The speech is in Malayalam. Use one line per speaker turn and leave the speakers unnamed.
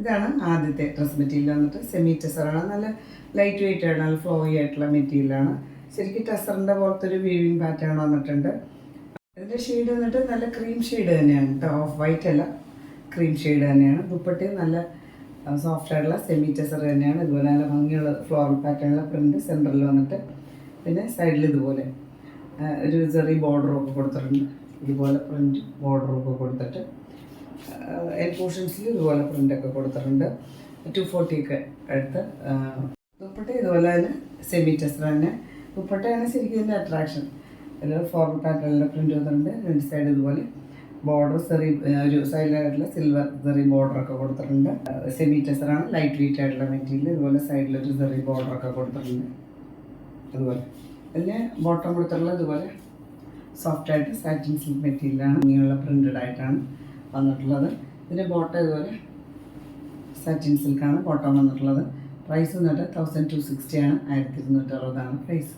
ഇതാണ് ആദ്യത്തെ ഡ്രസ് മെറ്റീരിയൽ വന്നിട്ട് സെമി ടെസറാണ്. നല്ല ലൈറ്റ് വെയിറ്റ് ആണ്, നല്ല ഫ്ലോയി ആയിട്ടുള്ള മെറ്റീരിയലാണ്. ശരിക്കും ടെസറിൻ്റെ പോലത്തെ ഒരു വീവിങ് പാറ്റേൺ വന്നിട്ടുണ്ട്. ഇതിൻ്റെ ഷെയ്ഡ് വന്നിട്ട് നല്ല ക്രീം ഷെയ്ഡ് തന്നെയാണ് കേട്ടോ, ഓഫ് വൈറ്റ് അല്ല, ക്രീം ഷെയ്ഡ് തന്നെയാണ്. ദുപ്പട്ടയും നല്ല സോഫ്റ്റ് ആയിട്ടുള്ള സെമി ടെസർ തന്നെയാണ്. ഇതുപോലെ നല്ല ഭംഗിയുള്ള ഫ്ലോറൽ പാറ്റേണുള്ള പ്രിൻറ്റ് സെൻറ്ററിൽ വന്നിട്ട്, പിന്നെ സൈഡിൽ ഇതുപോലെ ഒരു ചെറിയ ബോർഡറൊക്കെ കൊടുത്തിട്ടുണ്ട്. ഇതുപോലെ പ്രിൻറ്റ് ബോർഡറൊക്കെ കൊടുത്തിട്ട് എൻ പോർഷൻസിൽ ഇതുപോലെ പ്രിൻ്റൊക്കെ കൊടുത്തിട്ടുണ്ട്. 240 ഒക്കെ എടുത്ത് ദുപ്പട്ട ഇതുപോലെ തന്നെ സെമി ടെസർ തന്നെ. ദുപ്പട്ടയാണ് ശരിക്കും ഇതിൻ്റെ അട്രാക്ഷൻ. അതിൽ ഫോർമൽ പാറ്റേണിലെ പ്രിൻ്റ് വന്നിട്ടുണ്ട്. രണ്ട് സൈഡ് ഇതുപോലെ ബോർഡർ ഒരു സൈഡിലായിട്ടുള്ള സിൽവർ ചെറിയ ബോർഡറൊക്കെ കൊടുത്തിട്ടുണ്ട്. സെമി ടെസറാണ്, ലൈറ്റ് വെയിറ്റ് ആയിട്ടുള്ള മെറ്റീരിയൽ. ഇതുപോലെ സൈഡിലൊരു ചെറിയ ബോർഡറൊക്കെ കൊടുത്തിട്ടുണ്ട്. അതുപോലെ അതിന് ബോട്ടം കൊടുത്തിട്ടുള്ളത് ഇതുപോലെ സോഫ്റ്റായിട്ട് സാറ്റിൻ സിൽക്ക് മെറ്റീരിയലാണ്, ഇങ്ങനെയുള്ള പ്രിൻറ്റഡ് ആയിട്ടാണ് വന്നിട്ടുള്ളത്. ഇതിൻ്റെ ബോട്ടം ഇതുപോലെ സാറ്റിൻ സിൽക്കാണ് ബോട്ടം വന്നിട്ടുള്ളത്. പ്രൈസ് വന്നിട്ട് 1260 ആണ്, 1260 പ്രൈസ്.